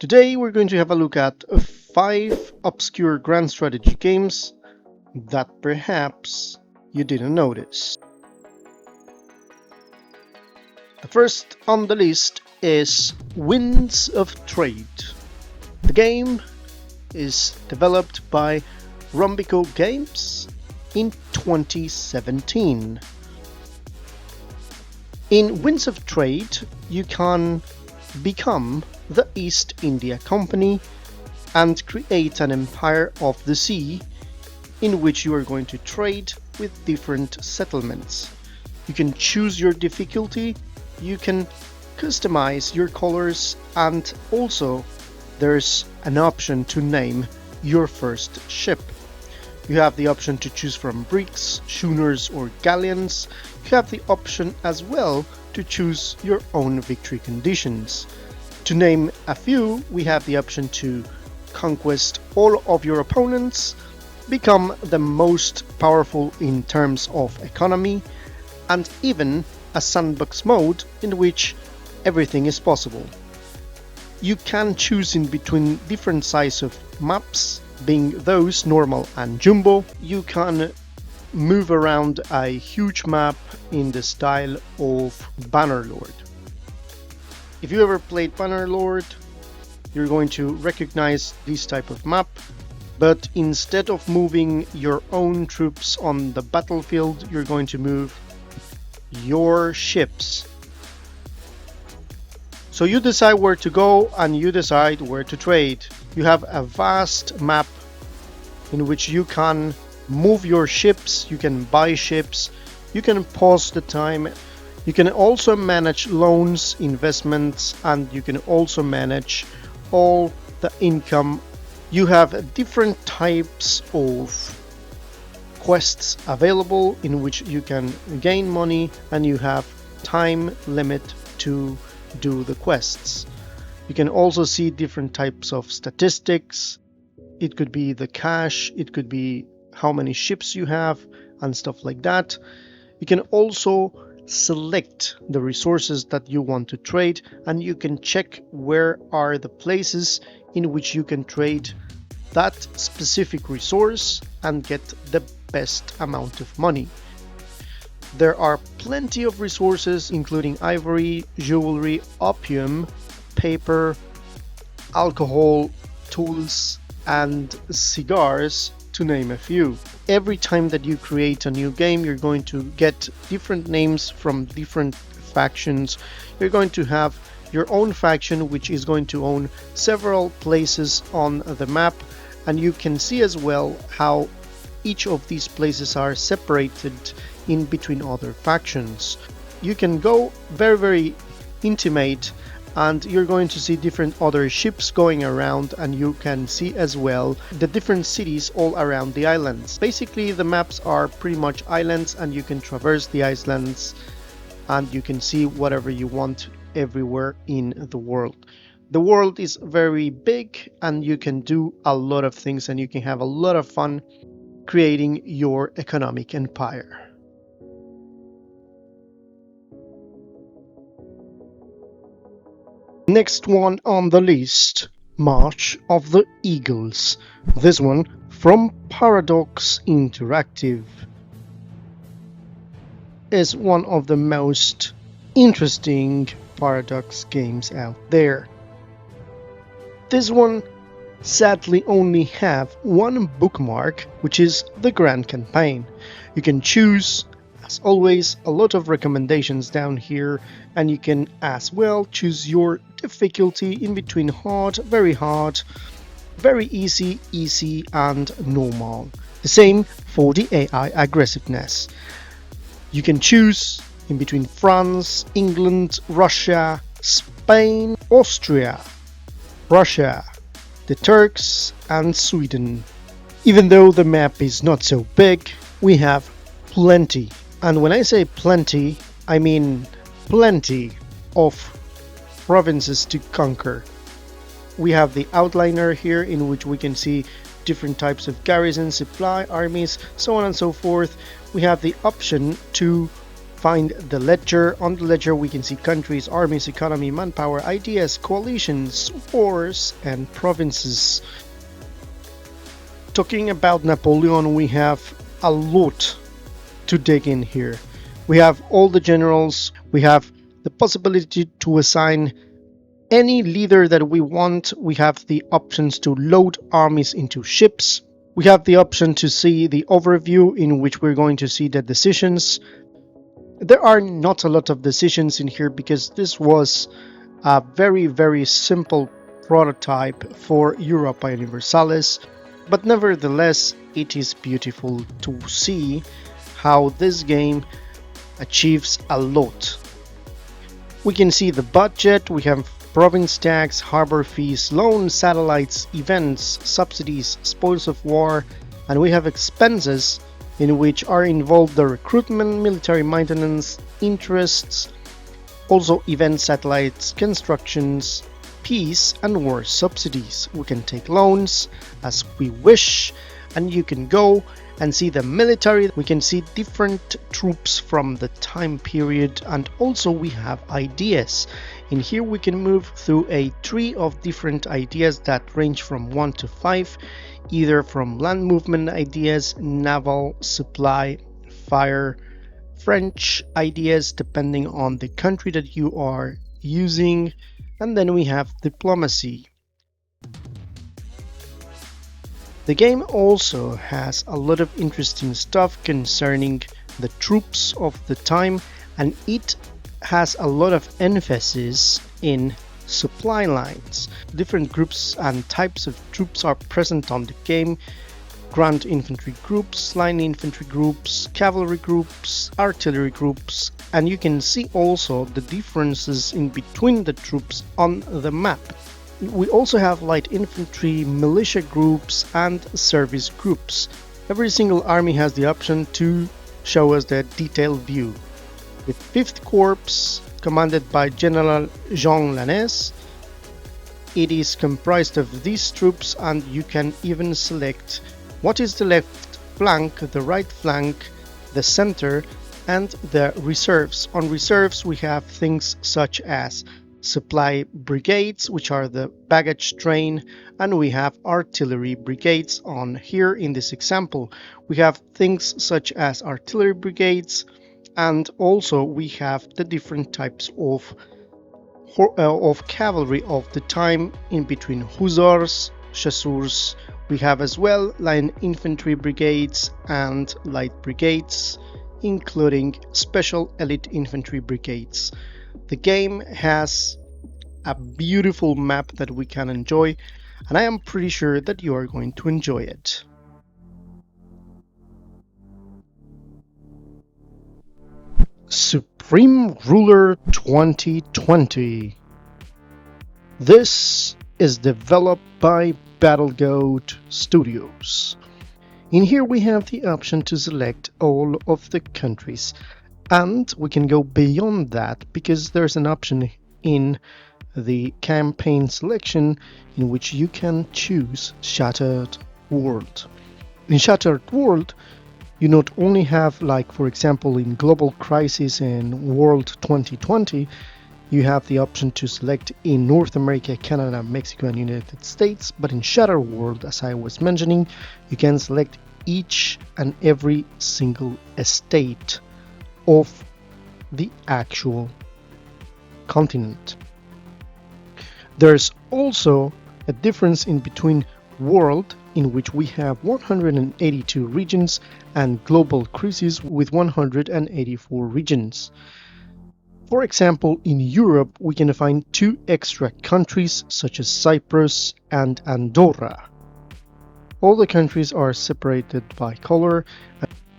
Today we're going to have a look at 5 obscure grand strategy games that perhaps you didn't notice. The first on the list is Winds of Trade. The game is developed by Rumbico Games in 2017. In Winds of Trade, you can become the East India Company and create an empire of the sea in which you are going to trade with different settlements. You can choose your difficulty, you can customize your colors, and also there's an option to name your first ship. You have the option to choose from brigs, schooners or galleons. You have the option as well to choose your own victory conditions. To name a few, we have the option to conquest all of your opponents, become the most powerful in terms of economy, and even a sandbox mode in which everything is possible. You can choose in between different sizes of maps, being those normal and jumbo. You can move around a huge map in the style of Bannerlord. If you ever played Bannerlord, you're going to recognize this type of map, but instead of moving your own troops on the battlefield, you're going to move your ships. So you decide where to go and you decide where to trade. You have a vast map in which you can move your ships, you can buy ships, you can pause the time. You can also manage loans, investments, and you can also manage all the income. You have different types of quests available in which you can gain money, and you have time limit to do the quests. You can also see different types of statistics. It could be the cash, it could be how many ships you have and stuff like that. You can also select the resources that you want to trade, and you can check where are the places in which you can trade that specific resource and get the best amount of money. There are plenty of resources including ivory, jewelry, opium, paper, alcohol, tools, and cigars, to name a few. Every time that you create a new game, you're going to get different names from different factions. You're going to have your own faction which is going to own several places on the map, and you can see as well how each of these places are separated in between other factions. You can go very intimate, and you're going to see different other ships going around, and you can see as well the different cities all around the islands. Basically the maps are pretty much islands, and you can traverse the islands and you can see whatever you want everywhere in the world. The world is very big and you can do a lot of things, and you can have a lot of fun creating your economic empire. Next one on the list, March of the Eagles. This one from Paradox Interactive is one of the most interesting Paradox games out there. This one sadly only have one bookmark, which is the Grand Campaign. You can choose, as always, a lot of recommendations down here, and you can as well choose your difficulty in between hard, very easy, and normal. The same for the AI aggressiveness. You can choose in between France, England, Russia, Spain, Austria, Russia, the Turks, and Sweden. Even though the map is not so big, we have plenty. And when I say plenty, I mean plenty of provinces to conquer. We have the outliner here in which we can see different types of garrisons, supply, armies, so on and so forth. We have the option to find the ledger. On the ledger we can see countries, armies, economy, manpower, ideas, coalitions, wars, and provinces. Talking about Napoleon, we have a lot to dig in here. We have all the generals, we have the possibility to assign any leader that we want. We have the options to load armies into ships. We have the option to see the overview, in which we're going to see the decisions. There are not a lot of decisions in here because this was a very simple prototype for Europa Universalis, but nevertheless it is beautiful to see how this game achieves a lot. We can see the budget, we have province tax, harbor fees, loans, satellites, events, subsidies, spoils of war, and we have expenses in which are involved the recruitment, military maintenance, interests, also event satellites, constructions, peace and war subsidies. We can take loans as we wish, and you can go and see the military. We can see different troops from the time period, and also we have ideas. In here we can move through a tree of different ideas that range from 1 to 5, either from land movement ideas, naval, supply, fire, French ideas depending on the country that you are using, and then we have diplomacy. The game also has a lot of interesting stuff concerning the troops of the time, and it has a lot of emphasis in supply lines. Different groups and types of troops are present on the game. Ground infantry groups, line infantry groups, cavalry groups, artillery groups, and you can see also the differences in between the troops on the map. We also have light infantry, militia groups, and service groups. Every single army has the option to show us the detailed view. The 5th Corps, commanded by General Jean Lannes, it is comprised of these troops, and you can even select what is the left flank, the right flank, the center, and the reserves. On reserves we have things such as supply brigades, which are the baggage train, and we have artillery brigades. On here in this example we have things such as artillery brigades, and also we have the different types of cavalry of the time, in between hussars, chasseurs. We have as well line infantry brigades and light brigades, including special elite infantry brigades. The game has a beautiful map that we can enjoy, and I am pretty sure that you are going to enjoy it. Supreme Ruler 2020. This is developed by BattleGoat Studios. In here we have the option to select all of the countries, and we can go beyond that because there's an option in the campaign selection in which you can choose Shattered World. In Shattered World you not only have, like for example in Global Crisis and World 2020, you have the option to select in North America, Canada, Mexico and United States, but in Shattered World, as I was mentioning, you can select each and every single estate of the actual continent. There's also a difference in between World, in which we have 182 regions, and Global Crisis with 184 regions. For example, in Europe we can find 2 extra countries such as Cyprus and Andorra. All the countries are separated by color.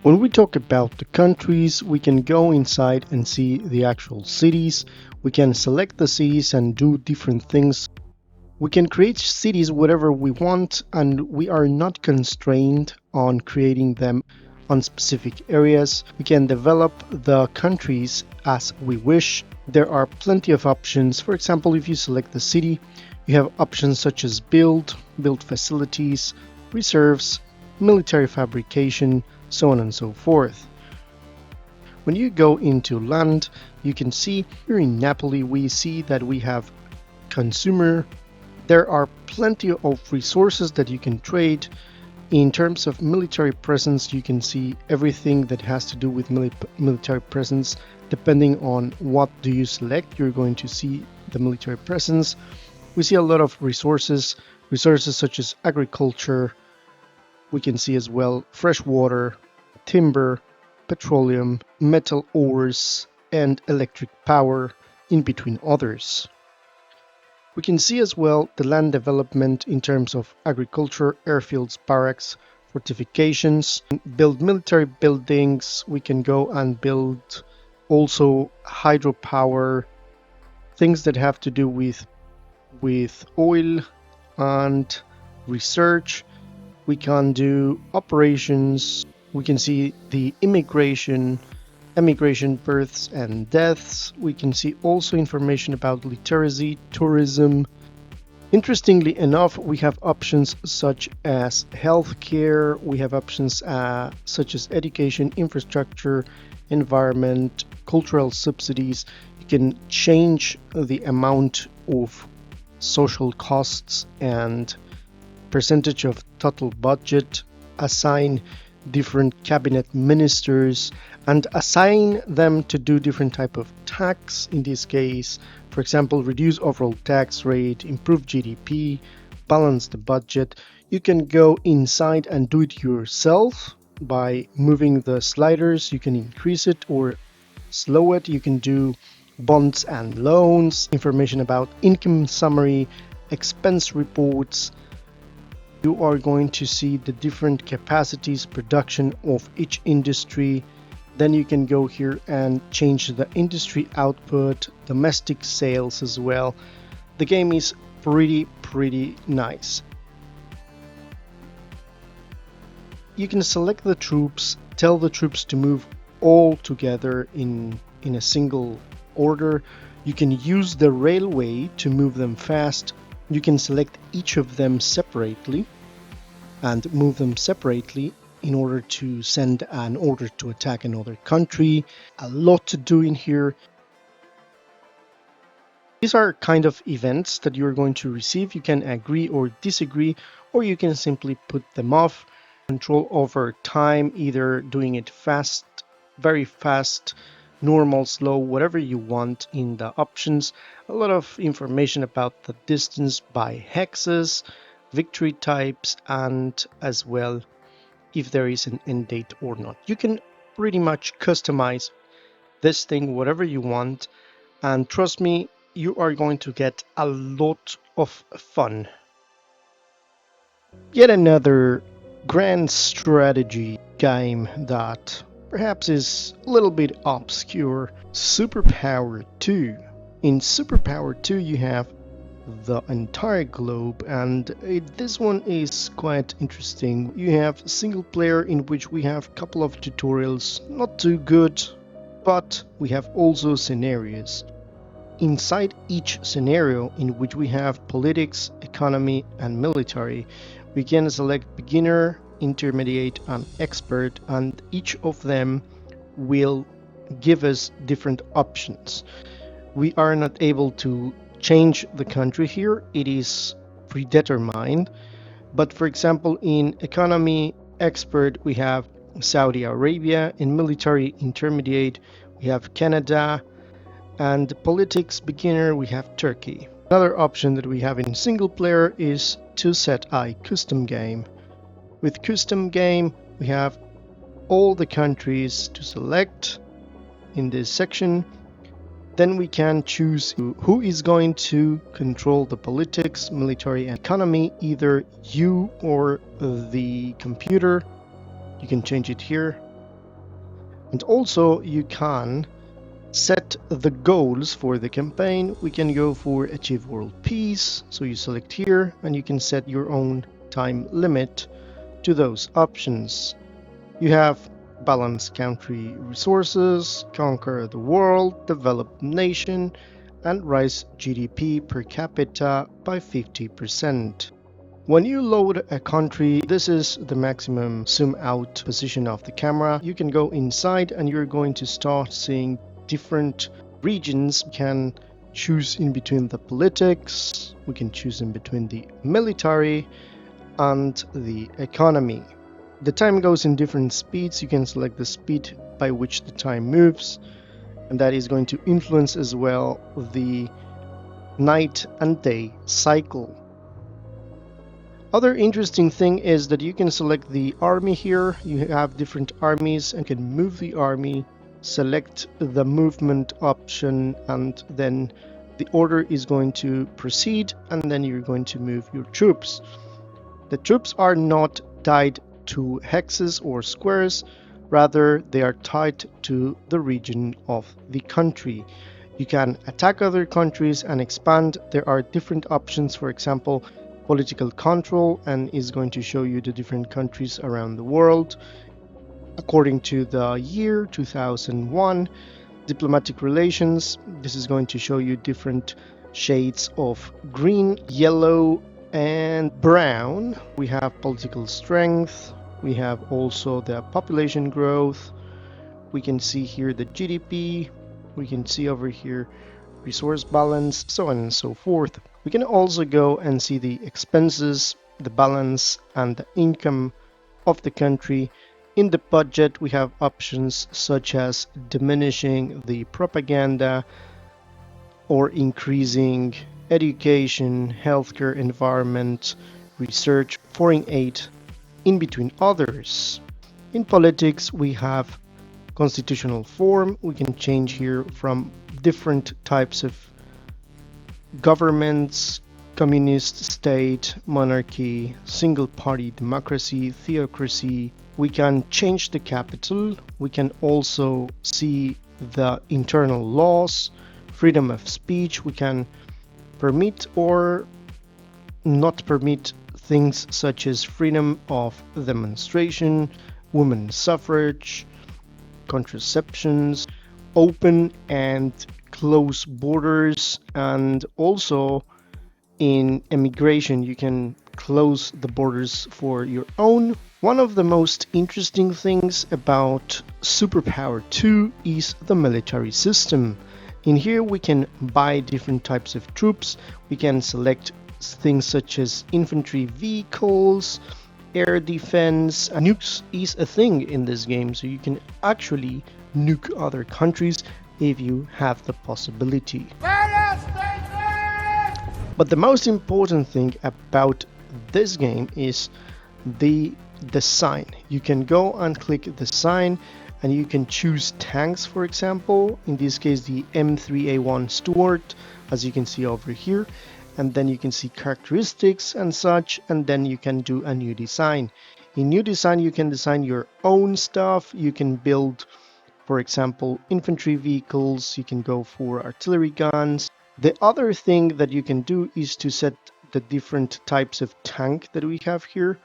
When we talk about the countries, we can go inside and see the actual cities. We can select the cities and do different things. We can create cities whatever we want, and we are not constrained on creating them on specific areas. We can develop the countries as we wish. There are plenty of options. For example, if you select the city, you have options such as build facilities, reserves, military fabrication, so on and so forth. When you go into land, you can see here in Napoli, we see that we have consumer. There are plenty of resources that you can trade. In terms of military presence, you can see everything that has to do with military presence. Depending on what do you select, you're going to see the military presence. We see a lot of resources such as agriculture. We can see as well fresh water, timber, petroleum, metal ores, and electric power, in between others. We can see as well the land development in terms of agriculture, airfields, barracks, fortifications, build military buildings. We can go and build also hydropower, things that have to do with oil and research. We can do operations. We can see the emigration, births and deaths. We can see also information about literacy, tourism. Interestingly enough, we have options such as healthcare, we have options such as education, infrastructure, environment, cultural subsidies. You can change the amount of social costs and percentage of total budget, assign different cabinet ministers, and assign them to do different type of tax. In this case, for example, reduce overall tax rate, improve GDP, balance the budget. You can go inside and do it yourself by moving the sliders. You can increase it or slow it. You can do bonds and loans, information about income summary, expense reports. You are going to see the different capacities, production of each industry. Then you can go here and change the industry output, domestic sales as well. The game is pretty nice. You can select the troops, tell the troops to move all together in a single order. You can use the railway to move them fast. You can select each of them separately and move them separately in order to send an order to attack another country. A lot to do in here. These are kind of events that you're going to receive. You can agree or disagree, or you can simply put them off. Control over time, either doing it fast, very fast, normal, slow, whatever you want in the options. A lot of information about the distance by hexes, victory types, and as well if there is an end date or not. You can pretty much customize this thing whatever you want, and trust me, you are going to get a lot of fun. Yet another grand strategy game that perhaps is a little bit obscure, SuperPower 2. In SuperPower 2 you have the entire globe, and this one is quite interesting. You have single player in which we have a couple of tutorials, not too good, but we have also scenarios. Inside each scenario, in which we have politics, economy, and military, we can select beginner, intermediate, and expert, and each of them will give us different options. We are not able to change the country here, it is predetermined. But for example, in economy expert, we have Saudi Arabia. In military intermediate, we have Canada. And politics beginner, we have Turkey. Another option that we have in single player is to set a custom game. With custom game, we have all the countries to select in this section. Then we can choose who is going to control the politics, military, and economy, either you or the computer. You can change it here. And also you can set the goals for the campaign. We can go for achieve world peace. So you select here and you can set your own time limit to those options. You have balance country resources, conquer the world, develop nation, and rise GDP per capita by 50%. When you load a country, this is the maximum zoom out position of the camera. You can go inside and you're going to start seeing different regions. We can choose in between the politics, we can choose in between the military and the economy. The time goes in different speeds. You can select the speed by which the time moves, and that is going to influence as well the night and day cycle. Other interesting thing is that you can select the army here. You have different armies and can move the army, select the movement option, and then the order is going to proceed, and then you're going to move your troops. The troops are not tied to hexes or squares, rather they are tied to the region of the country. You can attack other countries and expand. There are different options, for example, political control, and is going to show you the different countries around the world. According to the year 2001, diplomatic relations, this is going to show you different shades of green, yellow, and brown. We have political strength. We have also the population growth. We can see here the GDP. We can see over here resource balance, so on and so forth. We can also go and see the expenses, the balance, and the income of the country. In the budget, we have options such as diminishing the propaganda or increasing education, healthcare, environment, research, foreign aid, in between others. In politics, we have constitutional form. We can change here from different types of governments: communist state, monarchy, single party democracy, theocracy. We can change the capital. We can also see the internal laws, freedom of speech. We can permit or not permit things such as freedom of demonstration, women's suffrage, contraceptions, open and close borders, and also in immigration you can close the borders for your own. One of the most interesting things about SuperPower 2 is the military system. In here we can buy different types of troops. We can select things such as infantry vehicles, air defense. Nukes is a thing in this game, so you can actually nuke other countries if you have the possibility. But the most important thing about this game is the design. You can go and click design and you can choose tanks, for example, in this case the M3A1 Stuart, as you can see over here, and then you can see characteristics and such, and then you can do a new design. In new design you can design your own stuff. You can build, for example, infantry vehicles. You can go for artillery guns. The other thing that you can do is to set the different types of tank that we have here.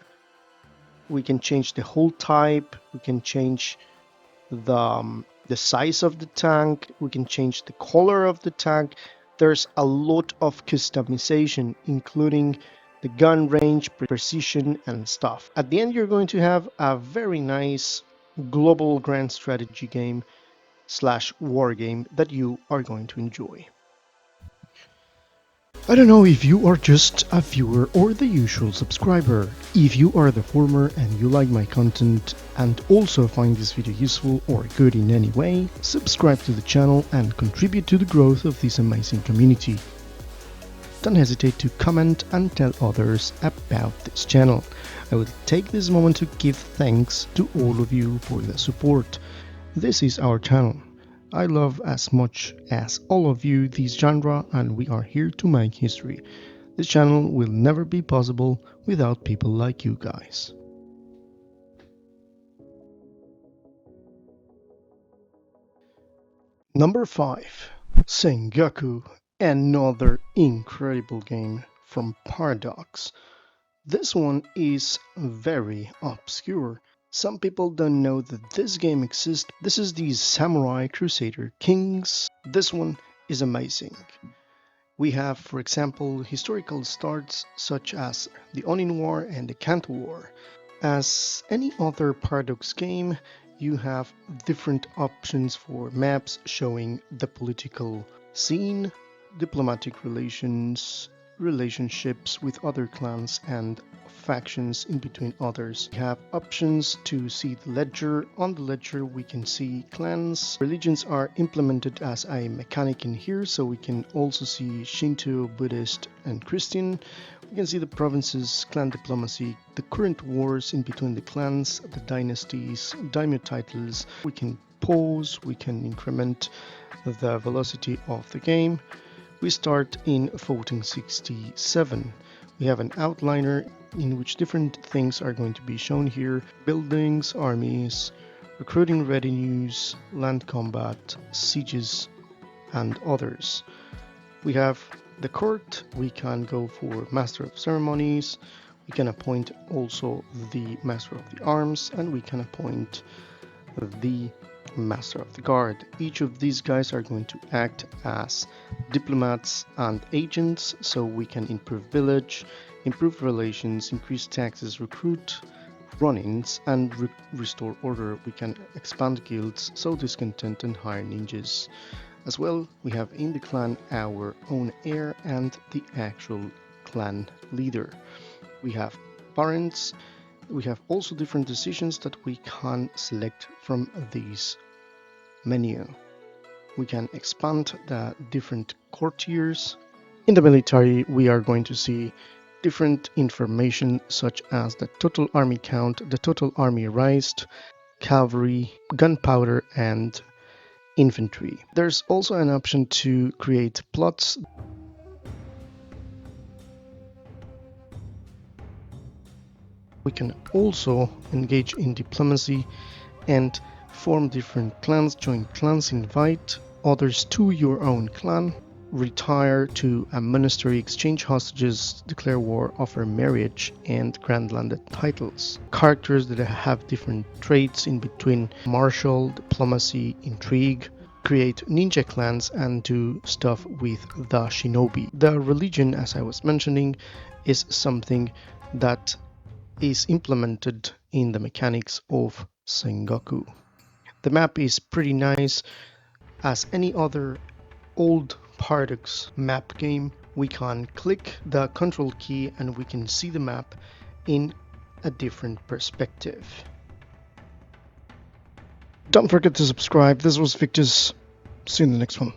We can change the whole type. We can change the size of the tank. We can change the color of the tank. There's a lot of customization, including the gun range, precision, and stuff. At the end, you're going to have a very nice global grand strategy game / war game that you are going to enjoy. I don't know if you are just a viewer or the usual subscriber. If you are the former and you like my content and also find this video useful or good in any way, subscribe to the channel and contribute to the growth of this amazing community. Don't hesitate to comment and tell others about this channel. I will take this moment to give thanks to all of you for the support. This is our channel. I love as much as all of you this genre, and we are here to make history. This channel will never be possible without people like you guys. Number 5. Sengoku, another incredible game from Paradox. This one is very obscure. Some people don't know that this game exists. This is the Samurai Crusader Kings. This one is amazing. We have, for example, historical starts such as the Onin War and the Kanto War. As any other Paradox game, you have different options for maps showing the political scene, diplomatic relations, relationships with other clans, and factions in between others. We have options to see the ledger. On the ledger, we can see clans. Religions are implemented as a mechanic in here, so we can also see Shinto, Buddhist, and Christian. We can see the provinces, clan diplomacy, the current wars in between the clans, the dynasties, daimyo titles. We can pause, we can increment the velocity of the game. We start in 1467. We have an outliner in which different things are going to be shown here: buildings, armies, recruiting retinues, land combat, sieges, and others. We have the court. We can go for master of ceremonies. We can appoint also the master of the arms, and we can appoint the master of the guard. Each of these guys are going to act as diplomats and agents, so we can improve village, improve relations, increase taxes, recruit run-ins, and restore order. We can expand guilds, sow discontent, and hire ninjas. As well, we have in the clan our own heir and the actual clan leader. We have parents. We have also different decisions that we can select from this menu. We can expand the different courtiers. In the military, we are going to see different information such as the total army count, the total army raised, cavalry, gunpowder, and infantry. There's also an option to create plots. We can also engage in diplomacy and form different clans, join clans, invite others to your own clan, retire to a monastery, exchange hostages, declare war, offer marriage, and grant landed titles. Characters that have different traits in between martial, diplomacy, intrigue, create ninja clans, and do stuff with the shinobi. The religion, as I was mentioning, is something that is implemented in the mechanics of Sengoku. The map is pretty nice. As any other old Paradox map game, we can click the control key and we can see the map in a different perspective. Don't forget to subscribe. This was Victus. See you in the next one.